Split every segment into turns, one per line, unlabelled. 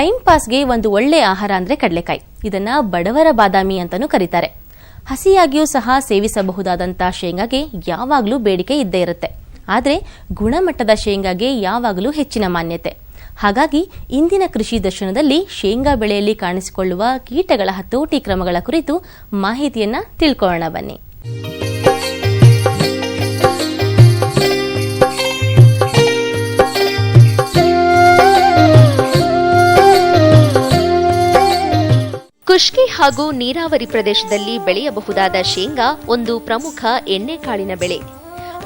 Time ಪಾಸ್ಗೆ ಒಂದು ಒಳ್ಳೆ ಆಹಾರ ಅಂದ್ರೆ ಕಡಲೆಕಾಯಿ. ಇದನ್ನ ಬಡವರ ಬಾದಾಮಿ ಅಂತಾನೂ ಕರೀತಾರೆ. ಹಸಿಯಾಗಿಯೂ ಸಹ ಸೇವಿಸಬಹುದಾದಂತ ಶೇಂಗಾಗೆ ಯಾವಾಗಲೂ ಬೇಡಿಕೆ ಇದ್ದೇ ಇರುತ್ತೆ. ಆದರೆ ಗುಣಮಟ್ಟದ ಶೇಂಗಾಗೆ ಯಾವಾಗಲೂ ಹೆಚ್ಚಿನ ಮಾನ್ಯತೆ. ಹಾಗಾಗಿ ಇಂದಿನ ಕೃಷಿ ದರ್ಶನದಲ್ಲಿ ಶೇಂಗಾ ಬೆಳೆಯಲ್ಲಿ ಕಾಣಿಸಿಕೊಳ್ಳುವ ಕೀಟಗಳ ಹತೋಟಿ ಕ್ರಮಗಳ ಕುರಿತು ಮಾಹಿತಿಯನ್ನ ತಿಳ್ಕೊಳ್ಳೋಣ ಬನ್ನಿ.
ಖುಷ್ಕಿ ಹಾಗೂ ನೀರಾವರಿ ಪ್ರದೇಶದಲ್ಲಿ ಬೆಳೆಯಬಹುದಾದ ಶೇಂಗಾ ಒಂದು ಪ್ರಮುಖ ಎಣ್ಣೆಕಾಳಿನ ಬೆಳೆ.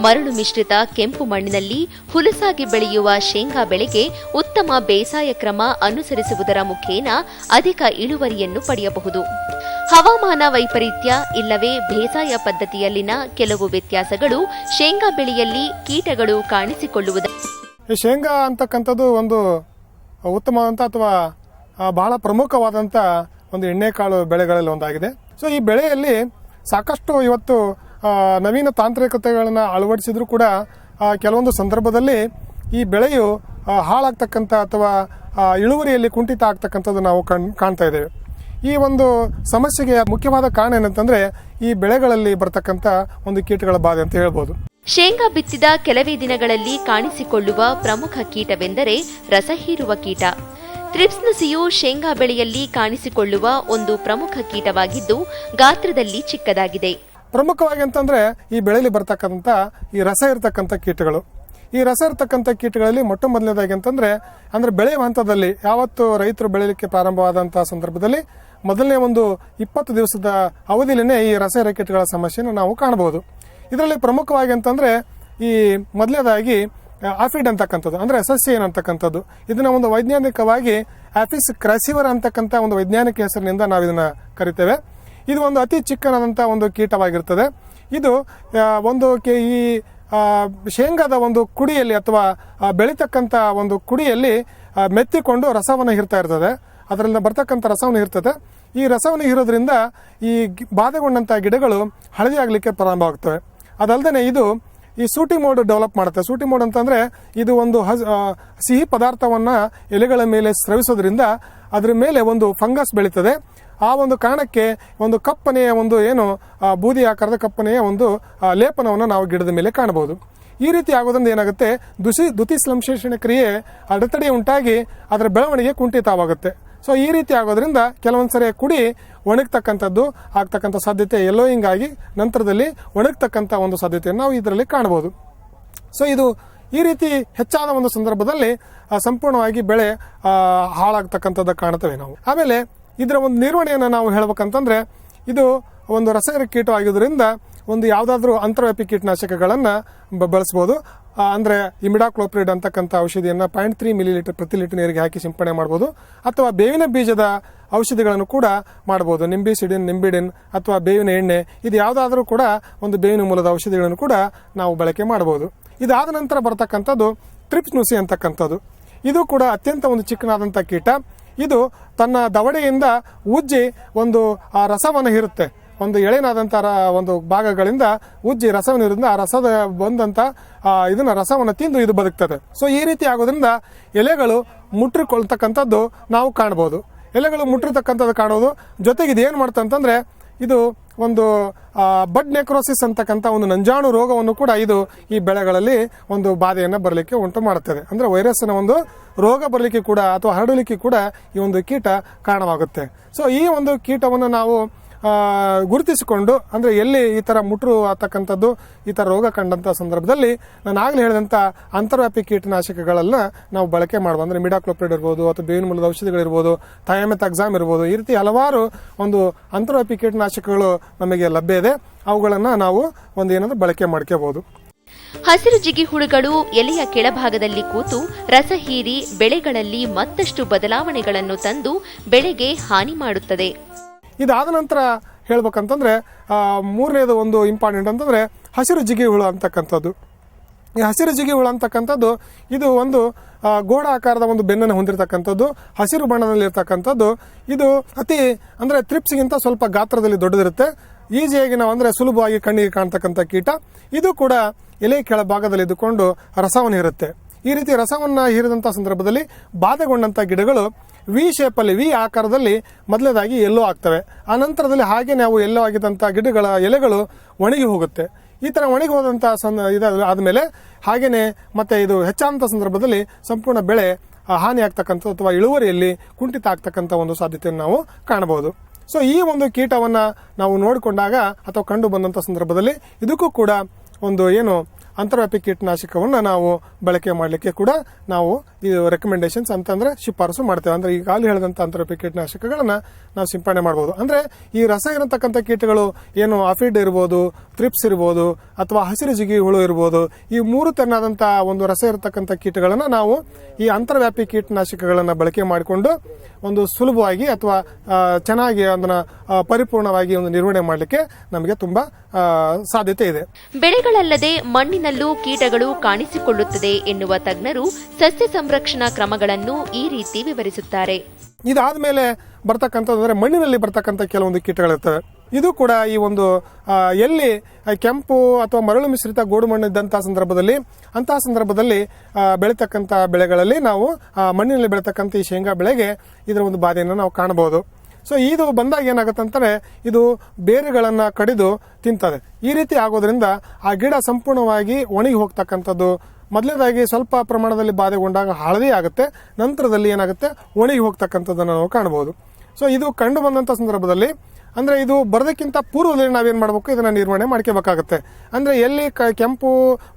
ಮರಳು ಮಿಶ್ರಿತ ಕೆಂಪು ಮಣ್ಣಿನಲ್ಲಿ ಹುಲಸಾಗಿ ಬೆಳೆಯುವ ಶೇಂಗಾ ಬೆಳೆಗೆ ಉತ್ತಮ ಬೇಸಾಯ ಕ್ರಮ ಅನುಸರಿಸುವುದರ ಮುಖೇನ ಅಧಿಕ ಇಳುವರಿಯನ್ನು ಪಡೆಯಬಹುದು. ಹವಾಮಾನ ವೈಪರೀತ್ಯ ಇಲ್ಲವೇ ಬೇಸಾಯ ಪದ್ಧತಿಯಲ್ಲಿನ ಕೆಲವು ವ್ಯತ್ಯಾಸಗಳು ಶೇಂಗಾ ಬೆಳೆಯಲ್ಲಿ ಕೀಟಗಳು ಕಾಣಿಸಿಕೊಳ್ಳುವುದು.
ಶೇಂಗಾ ಅಂತಕ್ಕಂಥದ್ದು ಒಂದು ಉತ್ತಮವಾದಂಥ ಅಥವಾ ಬಹಳ ಪ್ರಮುಖವಾದಂಥ ಒಂದು ಎಣ್ಣೆಕಾಳು ಬೆಳೆಗಳಲ್ಲಿ ಒಂದಾಗಿದೆ. ಸೊ ಈ ಬೆಳೆಯಲ್ಲಿ ಸಾಕಷ್ಟು ಇವತ್ತು ನವೀನ ತಾಂತ್ರಿಕತೆಗಳನ್ನು ಅಳವಡಿಸಿದ್ರು ಕೂಡ ಕೆಲವೊಂದು ಸಂದರ್ಭದಲ್ಲಿ ಈ ಬೆಳೆಯು ಹಾಳಾಗ್ತಕ್ಕಂಥ ಅಥವಾ ಇಳುವರಿಯಲ್ಲಿ ಕುಂಠಿತ ಆಗ್ತಕ್ಕಂಥದ್ದು ನಾವು ಕಾಣ್ತಾ ಇದ್ದೇವೆ. ಈ ಒಂದು ಸಮಸ್ಯೆಗೆ ಮುಖ್ಯವಾದ ಕಾರಣ ಏನಂತಂದ್ರೆ ಈ ಬೆಳೆಗಳಲ್ಲಿ ಬರ್ತಕ್ಕಂಥ ಒಂದು ಕೀಟಗಳ ಬಾಧೆ ಅಂತ ಹೇಳ್ಬೋದು.
ಶೇಂಗಾ ಬಿತ್ತಿದ ಕೆಲವೇ ದಿನಗಳಲ್ಲಿ ಕಾಣಿಸಿಕೊಳ್ಳುವ ಪ್ರಮುಖ ಕೀಟವೆಂದರೆ ರಸಹೀರುವ ಕೀಟ. ಥ್ರಿಪ್ಸ್ ನುಸಿಯು ಶೇಂಗಾ ಬೆಳೆಯಲ್ಲಿ ಕಾಣಿಸಿಕೊಳ್ಳುವ ಒಂದು ಪ್ರಮುಖ ಕೀಟವಾಗಿದ್ದು ಗಾತ್ರದಲ್ಲಿ ಚಿಕ್ಕದಾಗಿದೆ.
ಪ್ರಮುಖವಾಗಿ ಅಂತಂದ್ರೆ ಈ ಬೆಳೆಯಲ್ಲಿ ಬರ್ತಕ್ಕಂಥ ಈ ರಸ ಇರತಕ್ಕಂಥ ಕೀಟಗಳು. ಈ ರಸ ಇರತಕ್ಕಂಥ ಕೀಟಗಳಲ್ಲಿ ಮೊಟ್ಟ ಮೊದಲನೇದಾಗಿ ಅಂತಂದ್ರೆ ಬೆಳೆಯುವ ಹಂತದಲ್ಲಿ ಯಾವತ್ತು ರೈತರು ಬೆಳೆಯಲಿಕ್ಕೆ ಪ್ರಾರಂಭವಾದಂತಹ ಸಂದರ್ಭದಲ್ಲಿ ಮೊದಲನೇ ಒಂದು 20 ದಿವಸದ ಅವಧಿಯಲ್ಲೇ ಈ ರಸ ಇರೋ ಕೀಟಗಳ ಸಮಸ್ಯೆಯನ್ನು ನಾವು ಕಾಣಬಹುದು. ಇದರಲ್ಲಿ ಪ್ರಮುಖವಾಗಿ ಅಂತಂದ್ರೆ ಈ ಮೊದಲನೇದಾಗಿ ಆಫಿಡ್ ಅಂತಕ್ಕಂಥದ್ದು ಅಂದ್ರೆ ಎಸಸ್ಸಿಯನ್ ಅಂತಕ್ಕಂಥದ್ದು. ಇದನ್ನ ಒಂದು ವೈಜ್ಞಾನಿಕವಾಗಿ ಆಫಿಸ್ ಕ್ರಾಸಿವರ್ ಅಂತಕ್ಕಂಥ ಒಂದು ವೈಜ್ಞಾನಿಕ ಹೆಸರಿನಿಂದ ನಾವು ಇದನ್ನ ಕರಿತೇವೆ. ಇದು ಒಂದು ಅತಿ ಚಿಕ್ಕನಾದಂಥ ಒಂದು ಕೀಟವಾಗಿರ್ತದೆ. ಇದು ಒಂದು ಈ ಶೇಂಗಾದ ಒಂದು ಕುಡಿಯಲ್ಲಿ ಅಥವಾ ಬೆಳೀತಕ್ಕಂಥ ಒಂದು ಕುಡಿಯಲ್ಲಿ ಮೆತ್ತಿಕೊಂಡು ರಸವನ್ನು ಹೀರ್ತಾ ಇರ್ತದೆ. ಅದರಿಂದ ಬರ್ತಕ್ಕಂಥ ರಸವನ್ನು ಹೀರ್ತದೆ. ಈ ರಸವನ್ನು ಹೀರೋದ್ರಿಂದ ಈ ಬಾಧೆಗೊಂಡಂಥ ಗಿಡಗಳು ಹಳದಿ ಆಗಲಿಕ್ಕೆ ಪ್ರಾರಂಭ ಆಗ್ತವೆ. ಅದಲ್ಲದೆ ಇದು ಈ ಸೂಟಿ ಮೋಡ್ ಡೆವಲಪ್ ಮಾಡುತ್ತೆ. ಸೂಟಿ ಮೋಡ್ ಅಂತಂದ್ರೆ ಇದು ಒಂದು ಸಿಹಿ ಪದಾರ್ಥವನ್ನ ಎಲೆಗಳ ಮೇಲೆ ಸ್ರವಿಸೋದ್ರಿಂದ ಅದರ ಮೇಲೆ ಒಂದು ಫಂಗಸ್ ಬೆಳೀತದೆ. ಆ ಒಂದು ಕಾರಣಕ್ಕೆ ಒಂದು ಕಪ್ಪನೆಯ ಒಂದು ಏನು ಬೂದಿ ಆಕಾರದ ಕಪ್ಪನೆಯ ಒಂದು ಲೇಪನವನ್ನು ನಾವು ಗಿಡದ ಮೇಲೆ ಕಾಣಬಹುದು. ಈ ರೀತಿ ಆಗೋದ್ರಿಂದ ಏನಾಗುತ್ತೆ, ದ್ಯುತಿ ಸಂಶ್ಲೇಷಣೆ ಕ್ರಿಯೆ ಅಡೆತಡೆ ಉಂಟಾಗಿ ಅದರ ಬೆಳವಣಿಗೆ ಕುಂಠಿತವಾಗುತ್ತೆ. ಸೊ ಈ ರೀತಿ ಆಗೋದ್ರಿಂದ ಕೆಲವೊಂದ್ಸರಿ ಕುಡಿ ಒಣಗ್ತಕ್ಕಂಥದ್ದು ಆಗ್ತಕ್ಕಂಥ ಸಾಧ್ಯತೆ, ಯೆಲ್ಲೋಯಿಂಗ್ ಆಗಿ ನಂತರದಲ್ಲಿ ಒಣಗ್ತಕ್ಕಂಥ ಒಂದು ಸಾಧ್ಯತೆಯನ್ನು ನಾವು ಇದರಲ್ಲಿ ಕಾಣಬಹುದು. ಸೊ ಇದು ಈ ರೀತಿ ಹೆಚ್ಚಾದ ಒಂದು ಸಂದರ್ಭದಲ್ಲಿ ಸಂಪೂರ್ಣವಾಗಿ ಬೆಳೆ ಹಾಳಾಗ್ತಕ್ಕಂಥದ್ದು ಕಾಣ್ತೇವೆ ನಾವು. ಆಮೇಲೆ ಇದರ ಒಂದು ನಿರ್ವಹಣೆಯನ್ನು ನಾವು ಹೇಳ್ಬೇಕಂತಂದ್ರೆ ಇದು ಒಂದು ರಸಾಯನಿಕ ಕೀಟ ಆಗಿರೋದ್ರಿಂದ ಒಂದು ಯಾವುದಾದ್ರೂ ಅಂತರ್ವ್ಯಾಪಿ ಕೀಟನಾಶಕಗಳನ್ನು ಬಳಸಬಹುದು. ಅಂದ್ರೆ ಇಮಿಡಾಕ್ಲೋಪ್ರಿಡ್ ಅಂತಕ್ಕಂಥ ಔಷಧಿಯನ್ನು 0.3 ಮಿಲಿಲೀಟರ್ ಪ್ರತಿ ಲೀಟರ್ ನೀರಿಗೆ ಹಾಕಿ ಸಿಂಪಡಣೆ ಮಾಡಬಹುದು. ಅಥವಾ ಬೇವಿನ ಬೀಜದ ಔಷಧಿಗಳನ್ನು ಕೂಡ ಮಾಡಬಹುದು. ನಿಂಬಿಸಿಡಿನ್, ನಿಂಬಿಡಿನ್ ಅಥವಾ ಬೇವಿನ ಎಣ್ಣೆ, ಇದು ಯಾವುದಾದ್ರೂ ಕೂಡ ಒಂದು ಬೇವಿನ ಮೂಲದ ಔಷಧಿಗಳನ್ನು ಕೂಡ ನಾವು ಬಳಕೆ ಮಾಡಬಹುದು. ಇದಾದ ನಂತರ ಬರ್ತಕ್ಕಂಥದ್ದು ಥ್ರಿಪ್ಸ್ ನುಸಿ ಅಂತಕ್ಕಂಥದ್ದು. ಇದು ಕೂಡ ಅತ್ಯಂತ ಒಂದು ಚಿಕ್ಕನಾದಂಥ ಕೀಟ. ಇದು ತನ್ನ ದವಡೆಯಿಂದ ಉಜ್ಜಿ ಒಂದು ಆ ರಸವನ್ನು ಹೀರುತ್ತೆ. ಒಂದು ಎಳೆನಾದಂಥ ಒಂದು ಭಾಗಗಳಿಂದ ಉಜ್ಜಿ ರಸವನ್ನು ಇರೋದ್ರಿಂದ ಆ ರಸದ ಬಂದಂತ ಇದನ್ನ ರಸವನ್ನು ತಿಂದು ಇದು ಬದುಕ್ತದೆ. ಸೊ ಈ ರೀತಿ ಆಗೋದ್ರಿಂದ ಎಲೆಗಳು ಮುಟ್ಟಿಕೊಳ್ತಕ್ಕಂಥದ್ದು ನಾವು ಕಾಣಬಹುದು. ಎಲೆಗಳು ಮುಟ್ಟಿರ್ತಕ್ಕಂಥದ್ದು ಕಾಣೋದು ಜೊತೆಗೆ ಇದು ಏನು ಮಾಡ್ತಂತಂದ್ರೆ ಇದು ಒಂದು ಬಡ್ ನೆಕ್ರೋಸಿಸ್ ಅಂತಕ್ಕಂಥ ಒಂದು ನಂಜಾಣು ರೋಗವನ್ನು ಕೂಡ ಇದು ಈ ಬೆಳೆಗಳಲ್ಲಿ ಒಂದು ಬಾಧೆಯನ್ನು ಬರಲಿಕ್ಕೆ ಉಂಟು ಮಾಡುತ್ತದೆ. ಅಂದ್ರೆ ವೈರಸ್ನ ಒಂದು ರೋಗ ಬರಲಿಕ್ಕೆ ಕೂಡ ಅಥವಾ ಹರಡಲಿಕ್ಕೆ ಕೂಡ ಈ ಒಂದು ಕೀಟ ಕಾರಣವಾಗುತ್ತೆ. ಸೊ ಈ ಒಂದು ಕೀಟವನ್ನು ನಾವು ಗುರುತಿಸಿಕೊಂಡು ಅಂದ್ರೆ ಎಲ್ಲಿ ಈ ತರ ಮುಟ್ರು ಆಗ್ತಕ್ಕಂಥದ್ದು ಈ ತರ ರೋಗ ಕಂಡಂತ ಸಂದರ್ಭದಲ್ಲಿ ನಾನು ಆಗ್ಲೇ ಹೇಳಿದಂತ ಅಂತರ್ವ್ಯಾಪಿ ಕೀಟನಾಶಕಗಳನ್ನ ನಾವು ಬಳಕೆ ಮಾಡಬಹುದು. ಅಂದ್ರೆ ಮಿಡಾಕ್ಲೋಪ್ರಿಡ್ ಇರ್ಬೋದು ಅಥವಾ ಬೇವಿನ ಮೂಲದ ಔಷಧಿಗಳಿರ್ಬೋದು, ಥಯಾಮೆಥಾಕ್ಸಾಮ್ ಇರ್ಬೋದು, ಈ ರೀತಿ ಹಲವಾರು ಒಂದು ಅಂತರ್ವ್ಯಾಪಿ ಕೀಟನಾಶಕಗಳು ನಮಗೆ ಲಭ್ಯ ಇದೆ. ಅವುಗಳನ್ನ ನಾವು ಒಂದು ಏನಾದ್ರೂ ಬಳಕೆ ಮಾಡ್ಕೋಬಹುದು.
ಹಸಿರು ಜಿಗಿ ಹುಳುಗಳು ಎಲೆಯ ಕೆಳಭಾಗದಲ್ಲಿ ಕೂತು ರಸ ಹೀರಿ ಬೆಳೆಗಳಲ್ಲಿ ಮತ್ತಷ್ಟು ಬದಲಾವಣೆಗಳನ್ನು ತಂದು ಬೆಳೆಗೆ ಹಾನಿ ಮಾಡುತ್ತದೆ.
ಇದಾದ ನಂತರ ಹೇಳ್ಬೇಕಂತಂದ್ರೆ ಮೂರನೇದು ಒಂದು ಇಂಪಾರ್ಟೆಂಟ್ ಅಂತಂದ್ರೆ ಹಸಿರು ಜಿಗಿ ಹುಳು ಅಂತಕ್ಕಂಥದ್ದು. ಈ ಹಸಿರು ಜಿಗಿ ಹುಳು ಅಂತಕ್ಕಂಥದ್ದು ಇದು ಒಂದು ಗೋಡ ಆಕಾರದ ಒಂದು ಬೆನ್ನನ್ನು ಹೊಂದಿರತಕ್ಕಂಥದ್ದು, ಹಸಿರು ಬಣ್ಣದಲ್ಲಿ ಇರ್ತಕ್ಕಂಥದ್ದು. ಇದು ಅತಿ ಅಂದ್ರೆ ಥ್ರಿಪ್ಸ್ಗಿಂತ ಸ್ವಲ್ಪ ಗಾತ್ರದಲ್ಲಿ ದೊಡ್ಡದಿರುತ್ತೆ. ಈಸಿಯಾಗಿ ನಾವು ಅಂದ್ರೆ ಸುಲಭವಾಗಿ ಕಣ್ಣಿಗೆ ಕಾಣ್ತಕ್ಕಂಥ ಕೀಟ. ಇದು ಕೂಡ ಎಲೆ ಕೆಳಭಾಗದಲ್ಲಿ ಇದ್ದುಕೊಂಡು ರಸವನ್ನು ಹೀರುತ್ತೆ. ಈ ರೀತಿ ರಸವನ್ನ ಹೀರಿದಂತಹ ಸಂದರ್ಭದಲ್ಲಿ ಬಾಧೆಗೊಂಡಂತ ಗಿಡಗಳು ವಿ ಶೇಪಲ್ಲಿ ವಿ ಆಕಾರದಲ್ಲಿ ಮೊದಲನೇದಾಗಿ ಎಲ್ಲೋ ಆಗ್ತವೆ. ಆ ನಂತರದಲ್ಲಿ ಹಾಗೆ ನಾವು ಎಲ್ಲೋ ಆಗಿದ್ದಂಥ ಗಿಡಗಳ ಎಲೆಗಳು ಒಣಗಿ ಹೋಗುತ್ತೆ. ಈ ಥರ ಒಣಗಿ ಹೋದಂಥ ಇದಾದ್ಮೇಲೆ ಹಾಗೇನೆ ಮತ್ತೆ ಇದು ಹೆಚ್ಚಾದಂಥ ಸಂದರ್ಭದಲ್ಲಿ ಸಂಪೂರ್ಣ ಬೆಳೆ ಹಾನಿ ಆಗ್ತಕ್ಕಂಥದ್ದು ಅಥವಾ ಇಳುವರಿಯಲ್ಲಿ ಕುಂಠಿತ ಆಗ್ತಕ್ಕಂಥ ಒಂದು ಸಾಧ್ಯತೆಯನ್ನು ನಾವು ಕಾಣಬಹುದು. ಸೊ ಈ ಒಂದು ಕೀಟವನ್ನ ನಾವು ನೋಡಿಕೊಂಡಾಗ ಅಥವಾ ಕಂಡು ಬಂದಂಥ ಸಂದರ್ಭದಲ್ಲಿ ಇದಕ್ಕೂ ಕೂಡ ಒಂದು ಏನು ಅಂತರ್ವ್ಯಾಪಿ ಕೀಟನಾಶಕವನ್ನು ನಾವು ಬಳಕೆ ಮಾಡಲಿಕ್ಕೆ ಕೂಡ ನಾವು ಇದು ರೆಕಮೆಂಡೇಶನ್ಸ್ ಅಂತಂದ್ರೆ ಶಿಫಾರಸು ಮಾಡ್ತೇವೆ. ಅಂದ್ರೆ ಈಗಾಗಲೇ ಹೇಳಿದಂಥ ಅಂತರ್ವ್ಯಾಪಿ ಕೀಟನಾಶಕಗಳನ್ನ ನಾವು ಸಿಂಪಡಣೆ ಮಾಡಬಹುದು. ಅಂದ್ರೆ ಈ ರಸ ಇರತಕ್ಕಂಥ ಕೀಟಗಳು ಏನು ಅಫಿಡ್ ಇರ್ಬೋದು, ಥ್ರಿಪ್ಸ್ ಇರ್ಬೋದು ಅಥವಾ ಹಸಿರು ಜಿಗಿ ಹುಳು ಇರ್ಬೋದು, ಈ ಮೂರು ತೆರನಾದಂಥ ಒಂದು ರಸ ಇರತಕ್ಕಂಥ ಕೀಟಗಳನ್ನ ನಾವು ಈ ಅಂತರ್ವ್ಯಾಪಿ ಕೀಟನಾಶಕಗಳನ್ನ ಬಳಕೆ ಮಾಡಿಕೊಂಡು ಒಂದು ಸುಲಭವಾಗಿ ಅಥವಾ ಚೆನ್ನಾಗಿ ಅದನ್ನ ಪರಿಪೂರ್ಣವಾಗಿ ಒಂದು ನಿರ್ವಹಣೆ ಮಾಡಲಿಕ್ಕೆ ನಮಗೆ ತುಂಬಾ ಸಾಧ್ಯತೆ ಇದೆ.
ಬೆಳೆಗಳಲ್ಲದೆ ಮಣ್ಣಿನಲ್ಲೂ ಕೀಟಗಳು ಕಾಣಿಸಿಕೊಳ್ಳುತ್ತದೆ ಎನ್ನುವ ತಜ್ಞರು ಸಸ್ಯ ಸಂರಕ್ಷಣಾ ಕ್ರಮಗಳನ್ನು ಈ ರೀತಿ ವಿವರಿಸುತ್ತಾರೆ.
ಇದಾದ್ಮೇಲೆ ಬರ್ತಕ್ಕಂಥದ್ದು ಮಣ್ಣಿನಲ್ಲಿ ಬರ್ತಕ್ಕಂಥ ಕೆಲವೊಂದು ಕೀಟಗಳಿರ್ತವೆ. ಇದು ಕೂಡ ಈ ಒಂದು ಎಲ್ಲಿ ಕೆಂಪು ಅಥವಾ ಮರಳು ಮಿಶ್ರಿತ ಗೋಡು ಮಣ್ಣು ಇದ್ದಂತಹ ಸಂದರ್ಭದಲ್ಲಿ ಬೆಳೀತಕ್ಕಂಥ ಬೆಳೆಗಳಲ್ಲಿ ನಾವು ಮಣ್ಣಿನಲ್ಲಿ ಬೆಳೀತಕ್ಕಂಥ ಈ ಶೇಂಗಾ ಬೆಳೆಗೆ ಇದರ ಒಂದು ಬಾಧೆಯನ್ನು ನಾವು ಕಾಣಬಹುದು. ಸೊ ಇದು ಬಂದಾಗ ಏನಾಗುತ್ತೆ ಅಂತಾರೆ, ಇದು ಬೇರುಗಳನ್ನ ಕಡಿದು ತಿಂತದೆ. ಈ ರೀತಿ ಆಗೋದ್ರಿಂದ ಆ ಗಿಡ ಸಂಪೂರ್ಣವಾಗಿ ಒಣಗಿ ಹೋಗ್ತಕ್ಕಂಥದ್ದು. ಮೊದಲನೇದಾಗಿ ಸ್ವಲ್ಪ ಪ್ರಮಾಣದಲ್ಲಿ ಬಾಧೆಗೊಂಡಾಗ ಹಳದಿ ಆಗುತ್ತೆ, ನಂತರದಲ್ಲಿ ಏನಾಗುತ್ತೆ ಒಣಗಿ ಹೋಗ್ತಕ್ಕಂಥದ್ದನ್ನು ನಾವು ಕಾಣಬಹುದು. ಸೊ ಇದು ಕಂಡು ಬಂದಂಥ ಸಂದರ್ಭದಲ್ಲಿ ಅಂದ್ರೆ ಇದು ಬರೋದಕ್ಕಿಂತ ಪೂರ್ವದಲ್ಲಿ ನಾವೇನ್ ಮಾಡಬೇಕು, ಇದನ್ನ ನಿರ್ವಹಣೆ ಮಾಡ್ಕೋಬೇಕಾಗುತ್ತೆ. ಅಂದ್ರೆ ಎಲ್ಲಿ ಕೆಂಪು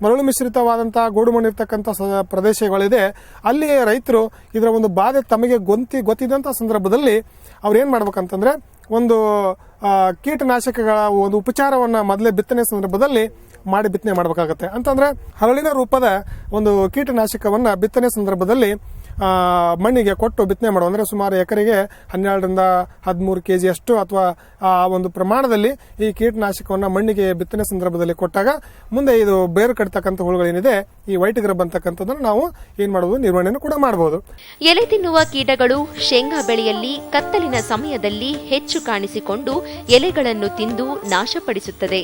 ಮರಳು ಮಿಶ್ರಿತವಾದಂತಹ ಗೋಡು ಮಣ್ಣು ಇರ್ತಕ್ಕಂಥ ಪ್ರದೇಶಗಳಿದೆ ಅಲ್ಲಿ ರೈತರು ಇದರ ಒಂದು ಬಾಧೆ ತಮಗೆ ಗೊತ್ತಿದ್ದಂಥ ಸಂದರ್ಭದಲ್ಲಿ ಅವ್ರು ಏನ್ ಮಾಡ್ಬೇಕಂತಂದ್ರೆ ಒಂದು ಕೀಟನಾಶಕಗಳ ಒಂದು ಉಪಚಾರವನ್ನ ಮೊದಲೇ ಬಿತ್ತನೆ ಸಂದರ್ಭದಲ್ಲಿ ಮಾಡಿ ಬಿತ್ತನೆ ಮಾಡಬೇಕಾಗತ್ತೆ. ಅಂತಂದ್ರೆ ಹರಳಿನ ರೂಪದ ಒಂದು ಕೀಟನಾಶಕವನ್ನ ಬಿತ್ತನೆ ಸಂದರ್ಭದಲ್ಲಿ ಮಣ್ಣಿಗೆ ಕೊಟ್ಟು ಬಿತ್ತನೆ ಮಾಡುವ. ಅಂದ್ರೆ ಸುಮಾರು ಎಕರೆಗೆ 12ರಿಂದ 13 kg ಅಷ್ಟು ಅಥವಾ ಆ ಒಂದು ಪ್ರಮಾಣದಲ್ಲಿ ಈ ಕೀಟನಾಶಕವನ್ನ ಮಣ್ಣಿಗೆ ಬಿತ್ತನೆ ಸಂದರ್ಭದಲ್ಲಿ ಕೊಟ್ಟಾಗ ಮುಂದೆ ಇದು ಬೇರು ಕಟ್ತಕ್ಕಂಥ ಹುಳುಗಳೇನಿದೆ ಈ ವೈಟ್ ಗ್ರಬ್ ಅಂತಕ್ಕಂಥದ್ದನ್ನು ನಾವು ಏನ್ ಮಾಡಬಹುದು, ನಿರ್ವಹಣೆಯನ್ನು ಕೂಡ ಮಾಡಬಹುದು.
ಎಲೆ ತಿನ್ನುವ ಕೀಟಗಳು ಶೇಂಗಾ ಬೆಳೆಯಲ್ಲಿ ಕತ್ತಲಿನ ಸಮಯದಲ್ಲಿ ಹೆಚ್ಚು ಕಾಣಿಸಿಕೊಂಡು ಎಲೆಗಳನ್ನು ತಿಂದು ನಾಶಪಡಿಸುತ್ತದೆ.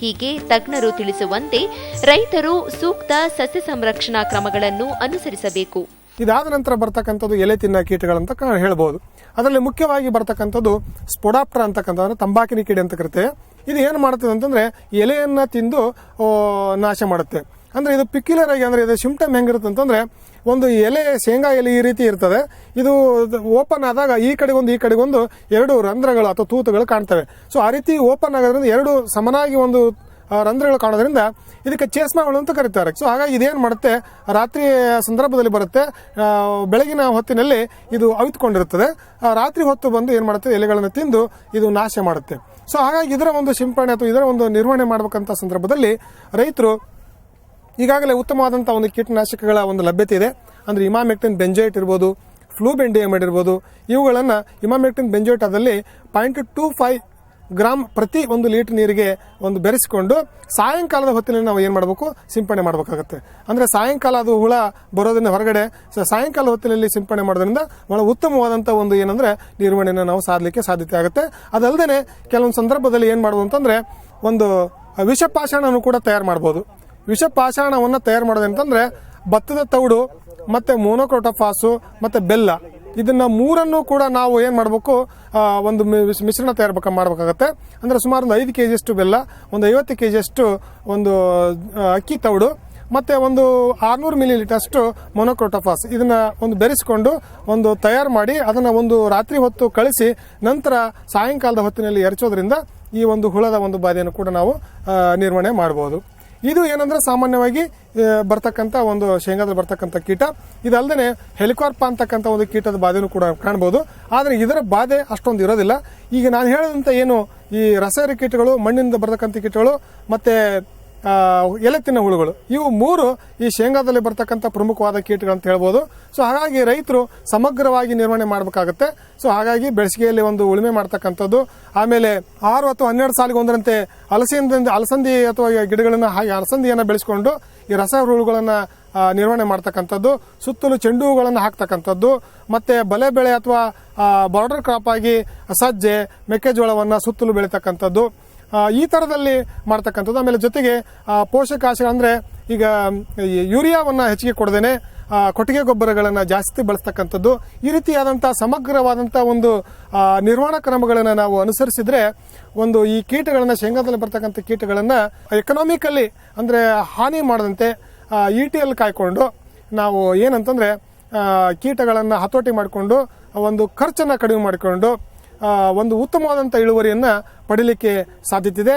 ಹೀಗೆ ತಜ್ಞರು ತಿಳಿಸುವಂತೆ ರೈತರು ಸೂಕ್ತ ಸಸ್ಯ ಸಂರಕ್ಷಣಾ ಕ್ರಮಗಳನ್ನು ಅನುಸರಿಸಬೇಕು.
ಇದಾದ ನಂತರ ಬರ್ತಕ್ಕಂಥದ್ದು ಎಲೆ ತಿನ್ನ ಕೀಟಗಳಂತ ಹೇಳ್ಬಹುದು. ಅದರಲ್ಲಿ ಮುಖ್ಯವಾಗಿ ಬರ್ತಕ್ಕಂಥದ್ದು ಸ್ಪೊಡಾಪ್ಟರ್ ಅಂತಕ್ಕಂಥ ತಂಬಾಕಿನ ಕೀಡೆ ಅಂತ ಕರಿತೇವೆ. ಇದು ಏನು ಮಾಡುತ್ತದೆ ಅಂತಂದ್ರೆ ಎಲೆಯನ್ನ ತಿಂದು ನಾಶ ಮಾಡುತ್ತೆ. ಅಂದ್ರೆ ಇದು ಪಿಕ್ಯುಲರ್ ಆಗಿ ಅಂದ್ರೆ ಇದು ಸಿಂಪ್ಟಮ್ ಹೆಂಗಿರುತ್ತೆ ಅಂತಂದ್ರೆ ಒಂದು ಎಲೆ ಶೇಂಗಾ ಎಲೆ ಈ ರೀತಿ ಇರ್ತದೆ. ಇದು ಓಪನ್ ಆದಾಗ ಈ ಕಡೆಗೊಂದು ಎರಡು ರಂಧ್ರಗಳು ಅಥವಾ ತೂತುಗಳು ಕಾಣ್ತವೆ. ಸೊ ಆ ರೀತಿ ಓಪನ್ ಆಗೋದ್ರಿಂದ ಎರಡು ಸಮನಾಗಿ ಒಂದು ರಂಧ್ರಗಳು ಕಾಣೋದ್ರಿಂದ ಇದಕ್ಕೆ ಚೇಸ್ಮಾ ಹುಳು ಅಂತ ಕರೀತಾರೆ. ಸೊ ಹಾಗಾಗಿ ಇದೇನ್ ಮಾಡುತ್ತೆ, ರಾತ್ರಿ ಸಂದರ್ಭದಲ್ಲಿ ಬರುತ್ತೆ, ಬೆಳಗಿನ ಹೊತ್ತಿನಲ್ಲಿ ಇದು ಅವಿತುಕೊಂಡಿರುತ್ತದೆ. ರಾತ್ರಿ ಹೊತ್ತು ಬಂದು ಏನ್ ಮಾಡುತ್ತೆ, ಎಲೆಗಳನ್ನು ತಿಂದು ಇದು ನಾಶ ಮಾಡುತ್ತೆ. ಸೊ ಹಾಗಾಗಿ ಇದರ ಒಂದು ಸಿಂಪಡಣೆ ಅಥವಾ ಇದರ ಒಂದು ನಿರ್ವಹಣೆ ಮಾಡಬೇಕಂತ ಸಂದರ್ಭದಲ್ಲಿ ರೈತರು ಈಗಾಗಲೇ ಉತ್ತಮವಾದಂತಹ ಒಂದು ಕೀಟನಾಶಕಗಳ ಒಂದು ಲಭ್ಯತೆ ಇದೆ. ಅಂದ್ರೆ ಇಮಾಮೆಕ್ಟಿನ್ ಬೆಂಜೋಯೇಟ್ ಇರ್ಬೋದು, ಫ್ಲೂಬೆಂಡಿಯಮೈಡ್ ಇರ್ಬೋದು. ಇವುಗಳನ್ನ ಇಮಾಮೆಕ್ಟಿನ್ ಬೆಂಜೋಯೇಟ್ ಅದಲ್ಲಿ 0.25 ಗ್ರಾಮ್ ಪ್ರತಿ 1 ಲೀಟರ್ ನೀರಿಗೆ ಒಂದು ಬೆರೆಸಿಕೊಂಡು ಸಾಯಂಕಾಲದ ಹೊತ್ತಿನಲ್ಲಿ ನಾವು ಏನ್ ಮಾಡಬೇಕು, ಸಿಂಪಡಣೆ ಮಾಡಬೇಕಾಗುತ್ತೆ. ಅಂದ್ರೆ ಸಾಯಂಕಾಲ ಅದು ಹುಳ ಬರೋದ್ರಿಂದ ಹೊರಗಡೆ ಸಾಯಂಕಾಲ ಹೊತ್ತಿನಲ್ಲಿ ಸಿಂಪಡಣೆ ಮಾಡೋದ್ರಿಂದ ಬಹಳ ಉತ್ತಮವಾದಂತಹ ಒಂದು ಏನಂದ್ರೆ ನಿರ್ವಹಣೆಯನ್ನು ನಾವು ಸಾಧಲಿಕ್ಕೆ ಸಾಧ್ಯತೆ ಆಗುತ್ತೆ. ಅದಲ್ಲದೆ ಕೆಲವೊಂದು ಸಂದರ್ಭದಲ್ಲಿ ಏನ್ ಮಾಡಬಹುದು ಅಂತಂದ್ರೆ ಒಂದು ವಿಷಪಾಷಾಣವನ್ನು ಕೂಡ ತಯಾರು ಮಾಡಬಹುದು. ವಿಷಪಾಷಾಣವನ್ನ ತಯಾರು ಮಾಡೋದಂತಂದ್ರೆ ಭತ್ತದ ತೌಡು ಮತ್ತೆ ಮೋನೋಕ್ರೋಟೋಫಾಸು ಮತ್ತೆ ಬೆಲ್ಲ, ಇದನ್ನ ಮೂರನ್ನು ಕೂಡ ನಾವು ಏನ್ ಮಾಡಬೇಕು, ಒಂದು ಮಿಶ್ರಣ ತಯಾರು ಮಾಡಬೇಕಾಗತ್ತೆ. ಅಂದ್ರೆ ಸುಮಾರು ಒಂದು 5 kg ಅಷ್ಟು ಬೆಲ್ಲ, ಒಂದು 50 kg ಅಷ್ಟು ಒಂದು ಅಕ್ಕಿ ತೌಡು ಮತ್ತೆ ಒಂದು 600 ml ಅಷ್ಟು ಮೊನೋಕ್ರೋಟೋಫಾಸ್ ಇದನ್ನ ಒಂದು ಬೆರೆಸಿಕೊಂಡು ಒಂದು ತಯಾರು ಮಾಡಿ ಅದನ್ನ ಒಂದು ರಾತ್ರಿ ಹೊತ್ತು ಕಳಿಸಿ ನಂತರ ಸಾಯಂಕಾಲದ ಹೊತ್ತಿನಲ್ಲಿ ಎರಚೋದ್ರಿಂದ ಈ ಒಂದು ಹುಳದ ಒಂದು ಬಾಧೆಯನ್ನು ಕೂಡ ನಾವು ನಿರ್ವಹಣೆ ಮಾಡಬಹುದು. ಇದು ಏನಂದ್ರೆ ಸಾಮಾನ್ಯವಾಗಿ ಬರ್ತಕ್ಕಂಥ ಒಂದು ಶೇಂಗಾದಲ್ಲಿ ಬರ್ತಕ್ಕಂಥ ಕೀಟ. ಇದಲ್ಲದೆ ಹೆಲಿಕಾರ್ಪ ಅಂತಕ್ಕಂಥ ಒಂದು ಕೀಟದ ಬಾಧೆನೂ ಕೂಡ ಕಾಣಬಹುದು. ಆದರೆ ಇದರ ಬಾಧೆ ಅಷ್ಟೊಂದು ಇರೋದಿಲ್ಲ. ಈಗ ನಾನು ಹೇಳಿದಂತ ಏನು ಈ ರಸಾಯನಿಕ ಕೀಟಗಳು, ಮಣ್ಣಿನಿಂದ ಬರ್ತಕ್ಕಂಥ ಕೀಟಗಳು ಮತ್ತೆ ಎಲೆ ತಿನ್ನ ಹುಳುಗಳು, ಇವು ಮೂರು ಈ ಶೇಂಗಾದಲ್ಲಿ ಬರ್ತಕ್ಕಂಥ ಪ್ರಮುಖವಾದ ಕೀಟಗಳು ಅಂತ ಹೇಳ್ಬೋದು. ಸೊ ಹಾಗಾಗಿ ರೈತರು ಸಮಗ್ರವಾಗಿ ನಿರ್ವಹಣೆ ಮಾಡಬೇಕಾಗುತ್ತೆ. ಸೊ ಹಾಗಾಗಿ ಬೇಸಿಗೆಯಲ್ಲಿ ಒಂದು ಉಳುಮೆ ಮಾಡ್ತಕ್ಕಂಥದ್ದು, ಆಮೇಲೆ 6 ಅಥವಾ 12 ಸಾಲಿಗೊಂದರಂತೆ ಅಲಸಂದಿ ಅಥವಾ ಗಿಡಗಳನ್ನ ಹಾಗೆ ಅಲಸಂದಿಯನ್ನ ಬೆಳೆಸಿಕೊಂಡು ಈ ರಸ ಹುಳುಗಳನ್ನ ನಿರ್ವಹಣೆ ಮಾಡ್ತಕ್ಕಂಥದ್ದು, ಸುತ್ತಲೂ ಚೆಂಡು ಹೂಗಳನ್ನು ಹಾಕ್ತಕ್ಕಂಥದ್ದು, ಮತ್ತೆ ಬಲೆ ಬೆಳೆ ಅಥವಾ ಬಾರ್ಡರ್ ಕ್ರಾಪ್ ಆಗಿ ಸಜ್ಜೆ, ಮೆಕ್ಕೆಜೋಳವನ್ನ ಸುತ್ತಲೂ ಬೆಳೀತಕ್ಕಂಥದ್ದು, ಈ ತರದಲ್ಲಿ ಮಾಡ್ತಕ್ಕಂಥದ್ದು. ಆಮೇಲೆ ಜೊತೆಗೆ ಪೋಷಕಾಂಶ ಅಂದ್ರೆ ಈಗ ಯೂರಿಯಾವನ್ನ ಹೆಚ್ಚಿಗೆ ಕೊಡದೇನೆ ಕೊಟ್ಟಿಗೆ ಗೊಬ್ಬರಗಳನ್ನು ಜಾಸ್ತಿ ಬಳಸ್ತಕ್ಕಂಥದ್ದು, ಈ ರೀತಿಯಾದಂಥ ಸಮಗ್ರವಾದಂಥ ಒಂದು ನಿರ್ವಹಣಾ ಕ್ರಮಗಳನ್ನು ನಾವು ಅನುಸರಿಸಿದ್ರೆ ಈ ಕೀಟಗಳನ್ನು, ಶೇಂಗಾದಲ್ಲಿ ಬರ್ತಕ್ಕಂಥ ಕೀಟಗಳನ್ನು ಎಕನಾಮಿಕಲಿ ಅಂದರೆ ಹಾನಿ ಮಾಡದಂತೆ ETL ಕಾಯ್ಕೊಂಡು ನಾವು ಏನಂತಂದರೆ ಕೀಟಗಳನ್ನು ಹತೋಟಿ ಮಾಡಿಕೊಂಡು ಒಂದು ಖರ್ಚನ್ನು ಕಡಿಮೆ ಮಾಡಿಕೊಂಡು ಒಂದು ಉತ್ತಮವಾದಂಥ ಇಳುವರಿಯನ್ನು ಪಡೀಲಿಕ್ಕೆ ಸಾಧ್ಯತೆ ಇದೆ.